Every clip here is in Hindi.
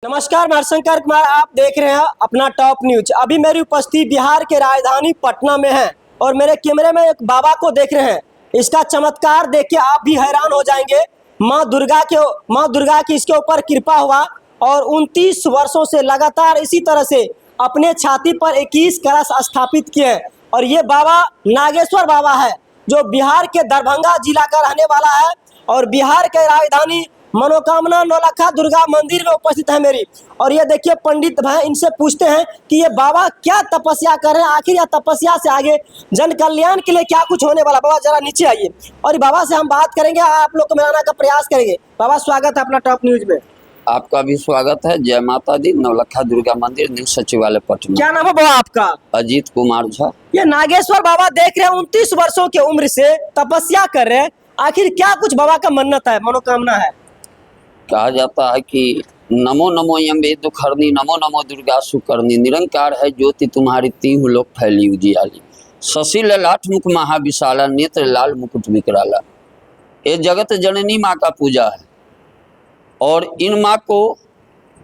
नमस्कार, मैं हरशंकर कुमार। आप देख रहे हैं अपना टॉप न्यूज। अभी मेरी उपस्थिति बिहार के राजधानी पटना में है और मेरे कैमरे में एक बाबा को देख रहे हैं। इसका चमत्कार देख के आप भी हैरान हो जाएंगे। माँ दुर्गा की इसके ऊपर कृपा हुआ और 29 वर्षों से लगातार इसी तरह से अपने छाती पर 21 कलश स्थापित किए हैं। और ये बाबा नागेश्वर बाबा है जो बिहार के दरभंगा जिला का रहने वाला है और बिहार के राजधानी मनोकामना नौलखा दुर्गा मंदिर में उपस्थित है मेरी। और ये देखिए पंडित भाई, इनसे पूछते हैं कि ये बाबा क्या तपस्या कर रहे हैं, आखिर यह तपस्या से आगे जन कल्याण के लिए क्या कुछ होने वाला। बाबा जरा नीचे आइए और बाबा से हम बात करेंगे, आप लोग को मिलाने का प्रयास करेंगे। बाबा स्वागत है अपना टॉप न्यूज में। आपका भी स्वागत है। जय माता दी। नौलखा दुर्गा मंदिर न्यू सचिवालय पटना। क्या नाम है बाबा आपका? अजीत कुमार झा। ये नागेश्वर बाबा देख रहे हैं 29 वर्षों की उम्र से तपस्या कर रहे हैं। आखिर क्या कुछ बाबा का मन्नत है, मनोकामना है? कहा जाता है कि नमो नमो यम्बे दुखरनी, नमो नमो दुर्गा सुकरनी, निरंकार है ज्योति तुम्हारी तीहु लोक फैली उजियाली, शशि ललाट मुख महाविशाला, नेत्र लाल मुकुट विकराला। ये जगत जननी माँ का पूजा है और इन माँ को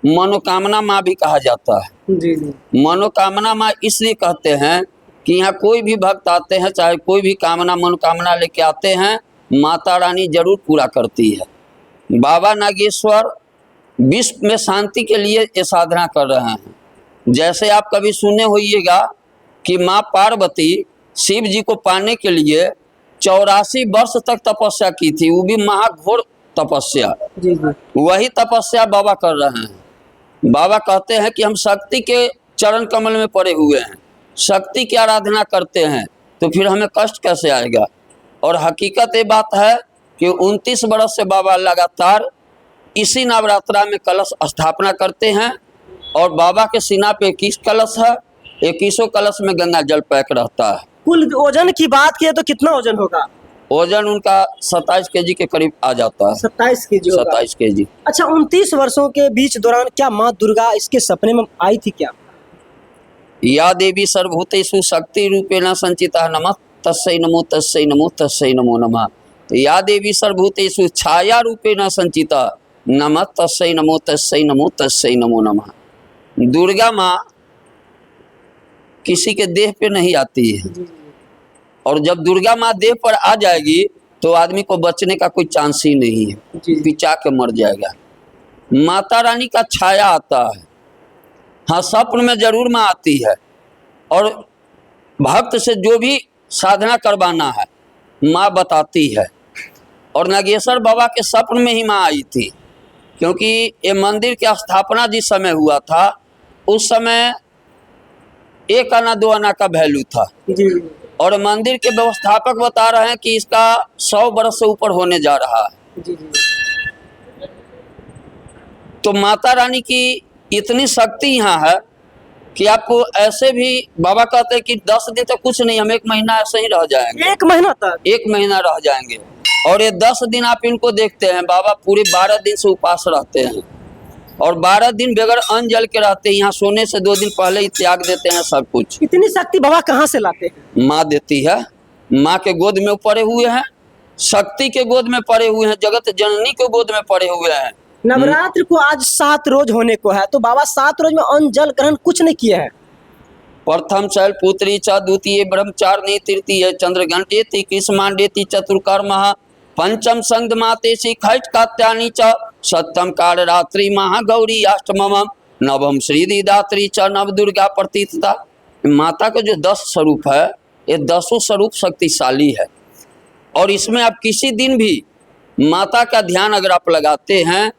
मनोकामना माँ भी कहा जाता है। जी। मनोकामना माँ इसलिए कहते हैं कि यहाँ कोई भी भक्त आते हैं, चाहे कोई भी कामना मनोकामना लेके आते हैं, माता रानी जरूर पूरा करती है। बाबा नागेश्वर विश्व में शांति के लिए ये साधना कर रहे हैं। जैसे आप कभी सुने होइएगा कि माँ पार्वती शिव जी को पाने के लिए 84 वर्ष तक तपस्या की थी, वो भी महाघोर तपस्या। वही तपस्या बाबा कर रहे हैं। बाबा कहते हैं कि हम शक्ति के चरण कमल में पड़े हुए हैं, शक्ति की आराधना करते हैं, तो फिर हमें कष्ट कैसे आएगा। और हकीकत ये बात है कि 29 वर्ष से बाबा लगातार इसी नवरात्रा में कलश स्थापना करते हैं और बाबा के सीना पे 21 कलश है। 21 कलश में गंगा जल पैक रहता है। कुल वजन की बात किए तो कितना वजन होगा? वजन उनका 27 केजी के करीब आ जाता है। 27 केजी होगा। 27 केजी। अच्छा, 29 वर्षों के बीच दौरान क्या माँ दुर्गा इसके सपने में आई थी क्या? या देवी सर्वभूतेषु शक्ति रूपेण संचिता, नमः तस्यै नमो तस्यै नमो तस्यै नमो नमः। तो या देवी सर्वभूतेषु छाया रूपेण संचिता, नमः तस्यै नमो तस्यै नमो तस्यै नमो नमः। दुर्गा माँ किसी के देह पे नहीं आती है और जब दुर्गा माँ देह पर आ जाएगी तो आदमी को बचने का कोई चांस ही नहीं है, पिचा के मर जाएगा। माता रानी का छाया आता है। हाँ, स्वप्न में जरूर माँ आती है और भक्त से जो भी साधना करवाना है माँ बताती है। और नागेश्वर बाबा के स्वप्न में ही माँ आई थी, क्योंकि ये मंदिर की स्थापना जिस समय हुआ था उस समय 1 आना 2 आना का वैल्यू था और मंदिर के व्यवस्थापक बता रहे हैं कि इसका 100 वर्ष से ऊपर होने जा रहा है। तो माता रानी की इतनी शक्ति यहाँ है कि आपको ऐसे भी बाबा कहते हैं कि 10 दिन तक कुछ नहीं, हम 1 महीना ऐसे ही रह जाएंगे। 1 महीना तक? 1 महीना रह जाएंगे। और ये 10 दिन आप इनको देखते हैं, बाबा पूरे 12 दिन से उपास रहते हैं और 12 दिन बगैर अन्न जल के रहते हैं। यहाँ सोने से 2 दिन पहले ही त्याग देते हैं सब कुछ। इतनी शक्ति बाबा कहाँ से लाते हैं? माँ देती है। माँ के गोद में पड़े हुए हैं, शक्ति के गोद में पड़े हुए हैं, जगत जननी के गोद में पड़े हुए हैं। नवरात्र को आज 7 रोज होने को है, तो बाबा 7 रोज में अन्न जल ग्रहण कुछ नहीं किए हैं। प्रथम शैल पुत्री च, द्वितीय ब्रह्मचारिणी, तृतीय चंद्रघंटेति, कृष्मांडेति, चतुर्कर्मः, पंचम संग मातेसी, खैट कात्यानी च, सप्तम काल रात्रि महागौरी, अष्टमम नवम श्रीदी दात्री च, नव दुर्गा प्रतीतता। माता का जो 10 स्वरूप है, ये 10 स्वरूप शक्तिशाली है और इसमें आप किसी दिन भी माता का ध्यान अगर आप लगाते हैं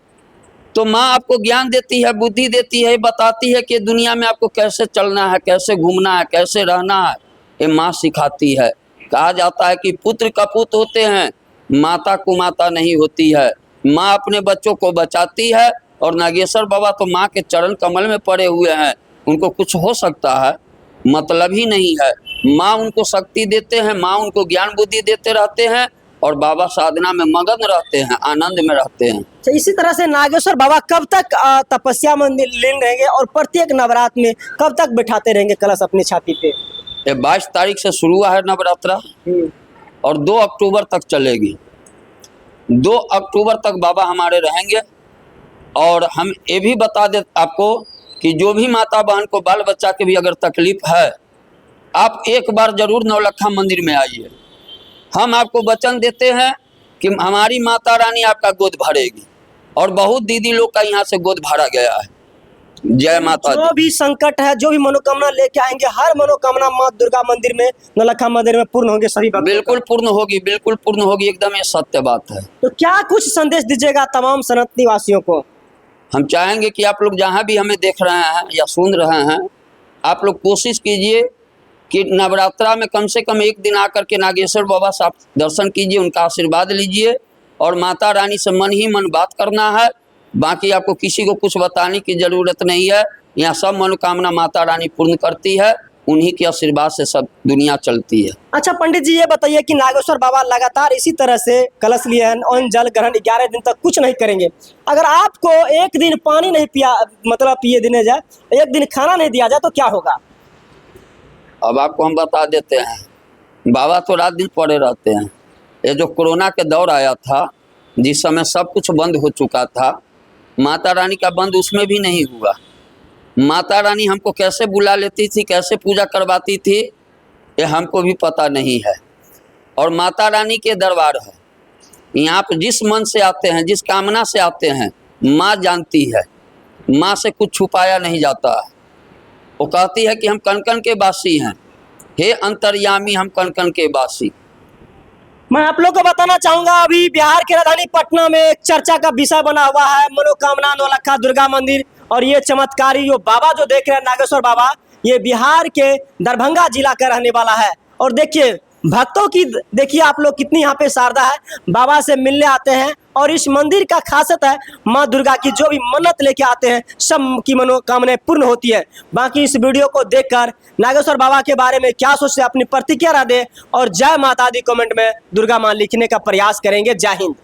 तो माँ आपको ज्ञान देती है, बुद्धि देती है, बताती है कि दुनिया में आपको कैसे चलना है, कैसे घूमना है, कैसे रहना है। ये माँ सिखाती है। कहा जाता है कि पुत्र कपूत होते हैं, माता कुमाता नहीं होती है। माँ अपने बच्चों को बचाती है और नागेश्वर बाबा तो माँ के चरण कमल में पड़े हुए हैं। उनको कुछ हो सकता है मतलब ही नहीं है। माँ उनको शक्ति देते हैं, माँ उनको ज्ञान बुद्धि देते रहते हैं और बाबा साधना में मगन रहते हैं, आनंद में रहते हैं। तो इसी तरह से नागेश्वर बाबा कब तक तपस्या में लीन रहेंगे और प्रत्येक नवरात्र में कब तक बिठाते रहेंगे कलश अपनी छाती पे? ये 22 तारीख से शुरू है नवरात्रा और 2 अक्टूबर तक चलेगी। 2 अक्टूबर तक बाबा हमारे रहेंगे और हम ये भी बता दे आपको कि जो भी माता बहन को बाल बच्चा के भी अगर तकलीफ है, आप एक बार जरूर नौलखा मंदिर में आइए। हम आपको वचन देते हैं कि हमारी माता रानी आपका गोद भरेगी, और बहुत दीदी लोग का यहाँ से गोद भरा गया है। जय माता दी। जो भी संकट है, जो भी मनोकामना लेके आएंगे, हर मनोकामना माँ दुर्गा मंदिर में, नौलखा मंदिर में पूर्ण होंगे सभी भक्तों का। बिल्कुल पूर्ण होगी, बिल्कुल पूर्ण होगी, एकदम ये सत्य बात है। तो क्या कुछ संदेश दीजिएगा तमाम सनातनी वासियों को? हम चाहेंगे कि आप लोग जहाँ भी हमें देख रहे हैं या सुन रहे हैं, आप लोग कोशिश कीजिए कि नवरात्रा में कम से कम एक दिन आकर के नागेश्वर बाबा से आप दर्शन कीजिए, उनका आशीर्वाद लीजिए, और माता रानी से मन ही मन बात करना है। बाकी आपको किसी को कुछ बताने की ज़रूरत नहीं है। यहाँ सब मनोकामना माता रानी पूर्ण करती है, उन्हीं के आशीर्वाद से सब दुनिया चलती है। अच्छा पंडित जी, ये बताइए कि नागेश्वर बाबा लगातार इसी तरह से कलश लिए हैं, अन्न जल ग्रहण 11 दिन तक कुछ नहीं करेंगे। अगर आपको एक दिन पानी नहीं पिया, मतलब पिए दिने जाए, एक दिन खाना नहीं दिया जाए तो क्या होगा? अब आपको हम बता देते हैं, बाबा तो रात दिन पड़े रहते हैं। ये जो कोरोना के दौर आया था, जिस समय सब कुछ बंद हो चुका था, माता रानी का बंद उसमें भी नहीं हुआ। माता रानी हमको कैसे बुला लेती थी, कैसे पूजा करवाती थी, ये हमको भी पता नहीं है। और माता रानी के दरबार है, यहाँ पर जिस मन से आते हैं, जिस कामना से आते हैं, माँ जानती है। माँ से कुछ छुपाया नहीं जाता है। वो कहती है कि हम कण कण के वासी हैं, हे अंतर्यामी हम कण कण के वासी। मैं आप लोग को बताना चाहूंगा, अभी बिहार की राजधानी पटना में एक चर्चा का विषय बना हुआ है मनोकामना नौलखा दुर्गा मंदिर। और ये चमत्कारी जो बाबा जो देख रहे हैं, नागेश्वर बाबा, ये बिहार के दरभंगा जिला का रहने वाला है। और देखिए भक्तों की, देखिए आप लोग कितनी यहाँ पे श्रद्धा है, बाबा से मिलने आते हैं। और इस मंदिर का खासियत है, माँ दुर्गा की जो भी मन्नत लेके आते हैं सब की मनोकामनाएं पूर्ण होती है। बाकी इस वीडियो को देखकर नागेश्वर बाबा के बारे में क्या सोचते हैं, अपनी प्रतिक्रिया दे, और जय माता दी कमेंट में दुर्गा माँ लिखने का प्रयास करेंगे। जय हिंद।